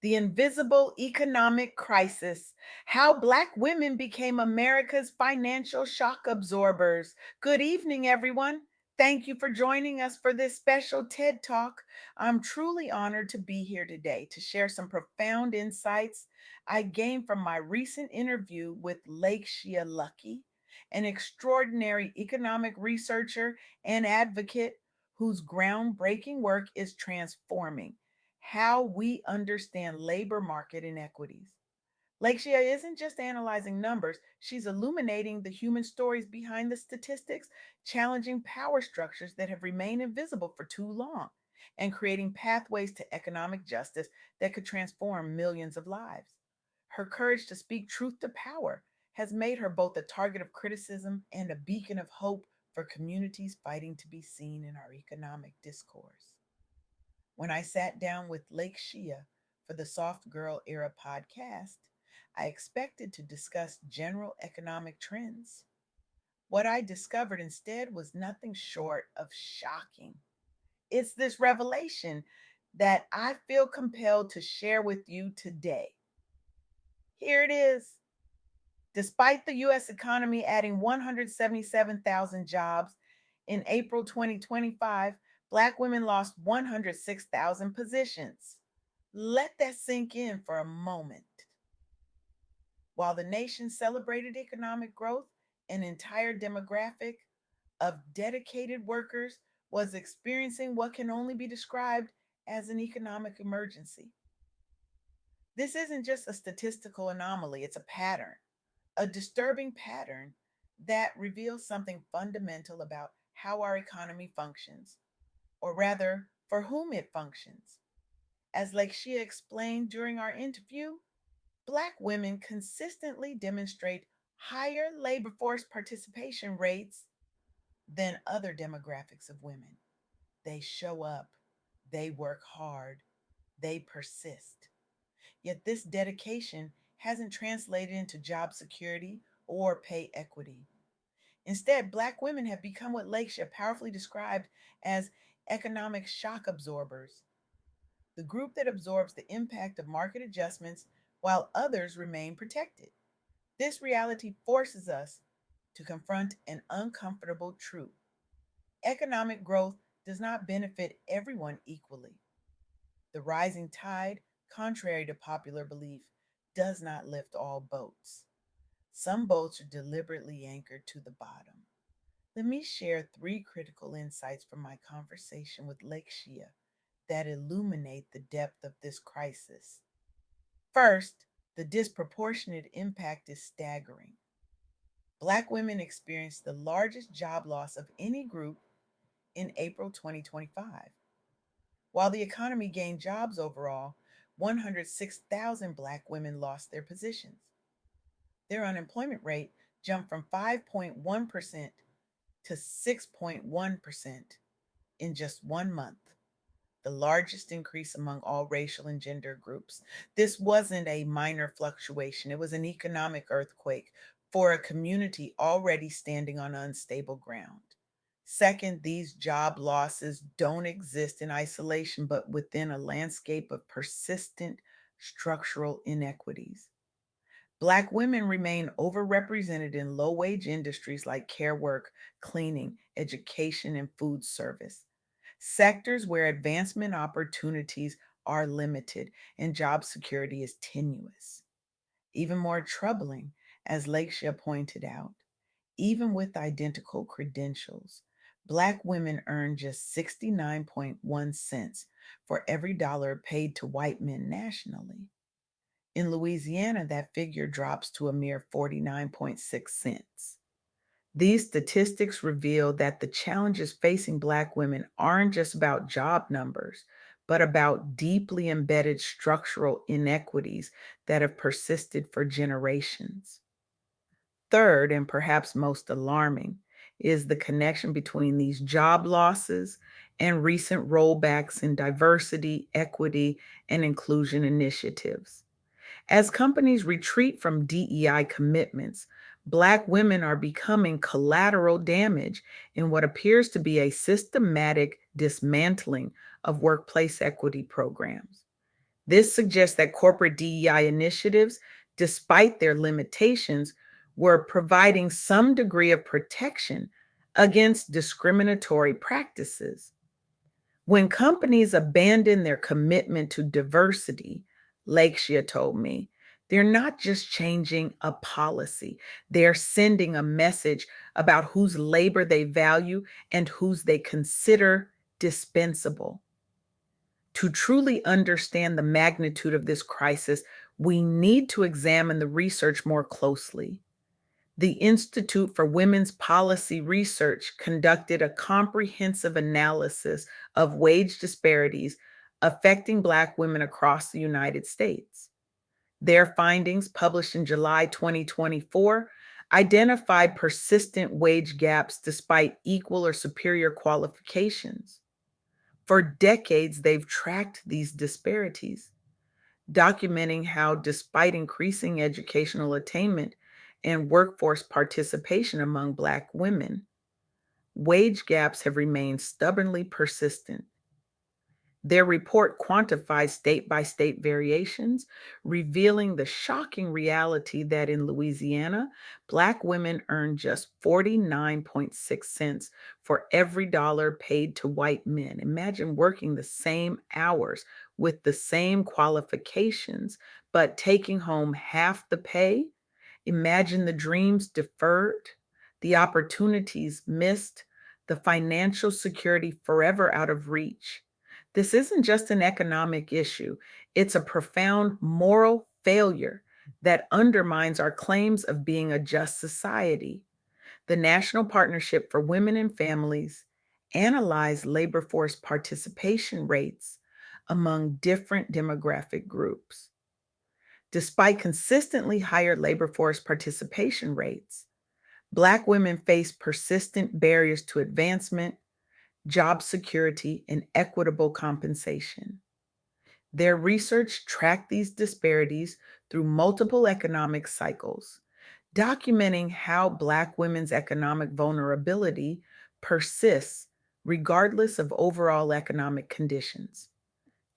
The Invisible Economic Crisis: How Black Women Became America's Financial Shock Absorbers. Good evening, everyone. Thank you for joining us for this special TED Talk. I'm truly honored to be here today to share some profound insights I gained from my recent interview with Lakesh, an extraordinary economic researcher and advocate whose groundbreaking work is transforming how we understand labor market inequities. Lakeshia isn't just analyzing numbers, she's illuminating the human stories behind the statistics, challenging power structures that have remained invisible for too long, and creating pathways to economic justice that could transform millions of lives. Her courage to speak truth to power has made her both a target of criticism and a beacon of hope for communities fighting to be seen in our economic discourse. When I sat down with Lake Shia for the Soft Girl Era podcast, I expected to discuss general economic trends. What I discovered instead was nothing short of shocking. It's this revelation that I feel compelled to share with you today. Here it is. Despite the US economy adding 177,000 jobs in April 2025, Black women lost 106,000 positions. Let that sink in for a moment. While the nation celebrated economic growth, an entire demographic of dedicated workers was experiencing what can only be described as an economic emergency. This isn't just a statistical anomaly, it's a pattern, a disturbing pattern that reveals something fundamental about how our economy functions, or rather, for whom it functions. As Lakeshia explained during our interview, Black women consistently demonstrate higher labor force participation rates than other demographics of women. They show up, they work hard, they persist. Yet this dedication hasn't translated into job security or pay equity. Instead, Black women have become what Lakeshia powerfully described as economic shock absorbers, the group that absorbs the impact of market adjustments while others remain protected. This reality forces us to confront an uncomfortable truth. Economic growth does not benefit everyone equally. The rising tide, contrary to popular belief, does not lift all boats. Some boats are deliberately anchored to the bottom. Let me share three critical insights from my conversation with Lake Shia that illuminate the depth of this crisis. First, the disproportionate impact is staggering. Black women experienced the largest job loss of any group in April 2025. While the economy gained jobs overall, 106,000 Black women lost their positions. Their unemployment rate jumped from 5.1% to 6.1% in just 1 month, the largest increase among all racial and gender groups. This wasn't a minor fluctuation, it was an economic earthquake for a community already standing on unstable ground. Second, these job losses don't exist in isolation, but within a landscape of persistent structural inequities. Black women remain overrepresented in low wage industries like care work, cleaning, education, and food service, sectors where advancement opportunities are limited and job security is tenuous. Even more troubling, as Lakeshia pointed out, even with identical credentials, Black women earn just 69.1 cents for every dollar paid to white men nationally. In Louisiana, that figure drops to a mere 49.6 cents. These statistics reveal that the challenges facing Black women aren't just about job numbers, but about deeply embedded structural inequities that have persisted for generations. Third, and perhaps most alarming, is the connection between these job losses and recent rollbacks in diversity, equity, and inclusion initiatives. As companies retreat from DEI commitments, Black women are becoming collateral damage in what appears to be a systematic dismantling of workplace equity programs. This suggests that corporate DEI initiatives, despite their limitations, were providing some degree of protection against discriminatory practices. When companies abandon their commitment to diversity, Lakeshia told me, they're not just changing a policy, they're sending a message about whose labor they value and whose they consider dispensable. To truly understand the magnitude of this crisis, we need to examine the research more closely. The Institute for Women's Policy Research conducted a comprehensive analysis of wage disparities affecting Black women across the United States. Their findings, published in July 2024, identified persistent wage gaps despite equal or superior qualifications. For decades, they've tracked these disparities, documenting how, despite increasing educational attainment and workforce participation among Black women, wage gaps have remained stubbornly persistent. Their report quantifies state by state variations, revealing the shocking reality that in Louisiana, Black women earn just 49.6 cents for every dollar paid to white men. Imagine working the same hours with the same qualifications, but taking home half the pay. Imagine the dreams deferred, the opportunities missed, the financial security forever out of reach. This isn't just an economic issue, it's a profound moral failure that undermines our claims of being a just society. The National Partnership for Women and Families analyzed labor force participation rates among different demographic groups. Despite consistently higher labor force participation rates, Black women face persistent barriers to advancement, job security, and equitable compensation. Their research tracked these disparities through multiple economic cycles, documenting how Black women's economic vulnerability persists regardless of overall economic conditions.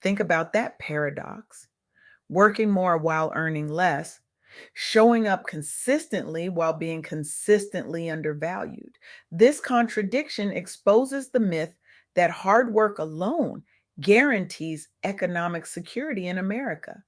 Think about that paradox: working more while earning less, showing up consistently while being consistently undervalued. This contradiction exposes the myth that hard work alone guarantees economic security in America.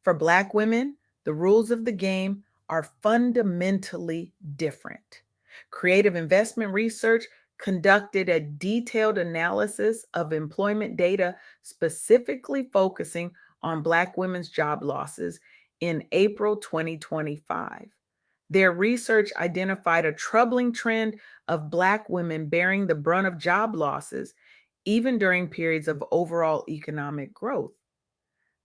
For Black women, the rules of the game are fundamentally different. Creative investment research conducted a detailed analysis of employment data specifically focusing on Black women's job losses in April 2025. Their research identified a troubling trend of Black women bearing the brunt of job losses, even during periods of overall economic growth.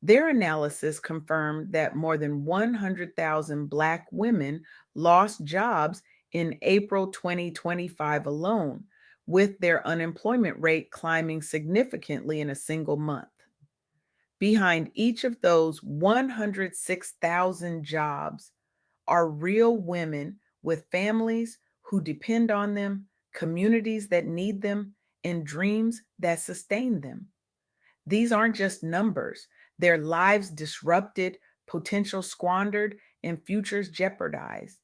Their analysis confirmed that more than 100,000 Black women lost jobs in April 2025 alone, with their unemployment rate climbing significantly in a single month. Behind each of those 106,000 jobs are real women with families who depend on them, communities that need them, and dreams that sustain them. These aren't just numbers, their lives disrupted, potential squandered, and futures jeopardized.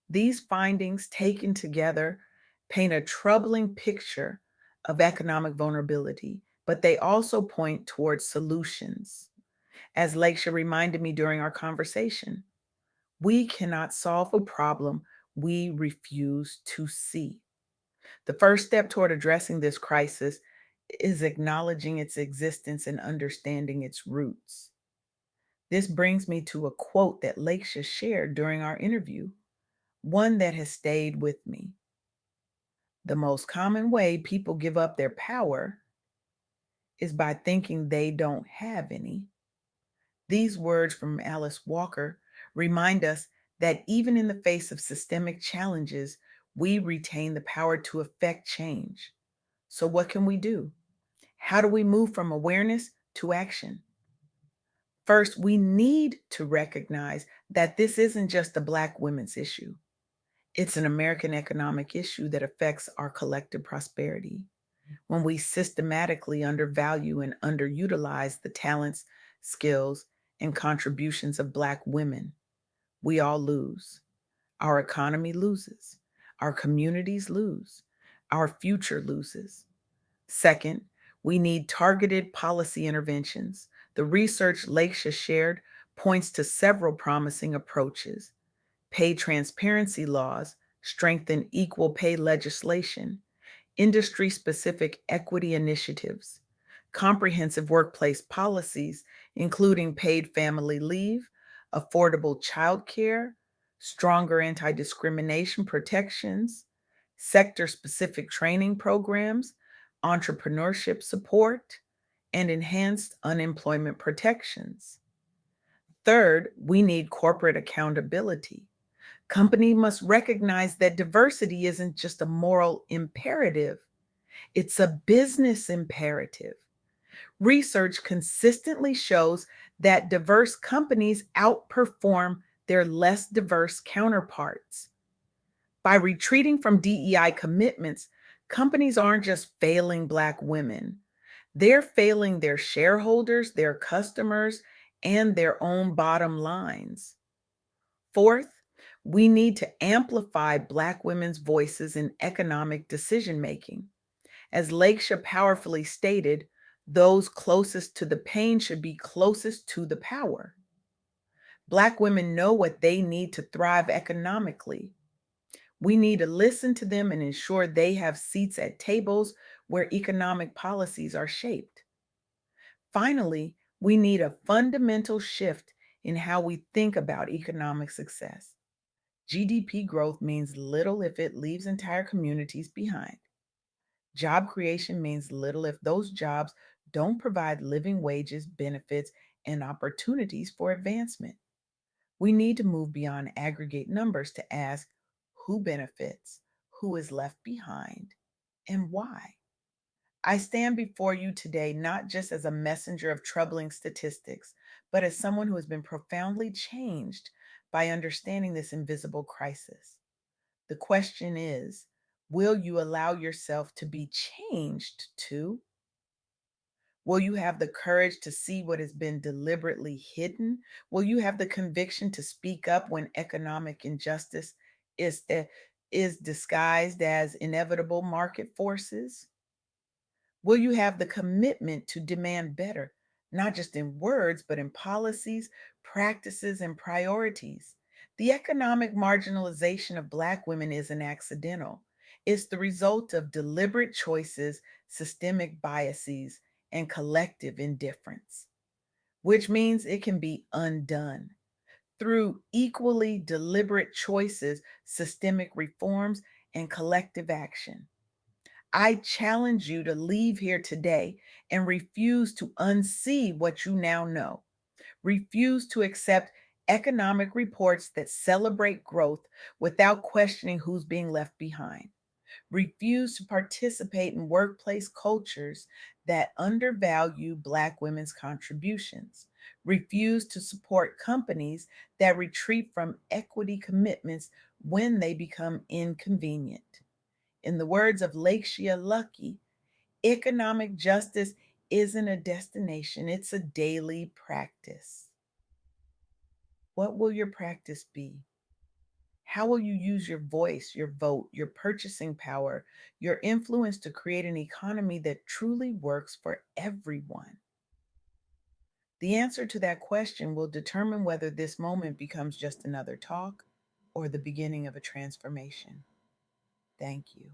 These findings, taken together, paint a troubling picture of economic vulnerability, but they also point towards solutions. As Lakeshia reminded me during our conversation, we cannot solve a problem we refuse to see. The first step toward addressing this crisis is acknowledging its existence and understanding its roots. This brings me to a quote that Lakeshia shared during our interview, one that has stayed with me. The most common way people give up their power is by thinking they don't have any. These words from Alice Walker remind us that even in the face of systemic challenges, we retain the power to affect change. So, what can we do? How do we move from awareness to action? First, we need to recognize that this isn't just a Black women's issue. It's an American economic issue that affects our collective prosperity. When we systematically undervalue and underutilize the talents, skills, and contributions of Black women, we all lose. Our economy loses. Our communities lose. Our future loses. Second, we need targeted policy interventions. The research Lakesh shared points to several promising approaches: pay transparency laws, strengthen equal pay legislation, industry specific equity initiatives, comprehensive workplace policies, including paid family leave, affordable childcare, stronger anti discrimination protections, sector specific training programs, entrepreneurship support, and enhanced unemployment protections. Third, we need corporate accountability. Company must recognize that diversity isn't just a moral imperative, it's a business imperative. Research consistently shows that diverse companies outperform their less diverse counterparts. By retreating from DEI commitments, companies aren't just failing Black women, they're failing their shareholders, their customers, and their own bottom lines. Fourth, we need to amplify Black women's voices in economic decision making. As Lakesha powerfully stated, those closest to the pain should be closest to the power. Black women know what they need to thrive economically. We need to listen to them and ensure they have seats at tables where economic policies are shaped. Finally, we need a fundamental shift in how we think about economic success. GDP growth means little if it leaves entire communities behind. Job creation means little if those jobs don't provide living wages, benefits, and opportunities for advancement. We need to move beyond aggregate numbers to ask who benefits, who is left behind, and why. I stand before you today not just as a messenger of troubling statistics, but as someone who has been profoundly changed by understanding this invisible crisis. The question is, will you allow yourself to be changed too? Will you have the courage to see what has been deliberately hidden? Will you have the conviction to speak up when economic injustice is, is disguised as inevitable market forces? Will you have the commitment to demand better, not just in words, but in policies, practices, and priorities? The economic marginalization of Black women isn't accidental. It's the result of deliberate choices, systemic biases, and collective indifference, which means it can be undone through equally deliberate choices, systemic reforms, and collective action. I challenge you to leave here today and refuse to unsee what you now know. Refuse to accept economic reports that celebrate growth without questioning who's being left behind. Refuse to participate in workplace cultures that undervalue Black women's contributions. Refuse to support companies that retreat from equity commitments when they become inconvenient. In the words of Lakeshia Lucky, economic justice isn't a destination, it's a daily practice. What will your practice be? How will you use your voice, your vote, your purchasing power, your influence to create an economy that truly works for everyone? The answer to that question will determine whether this moment becomes just another talk or the beginning of a transformation. Thank you.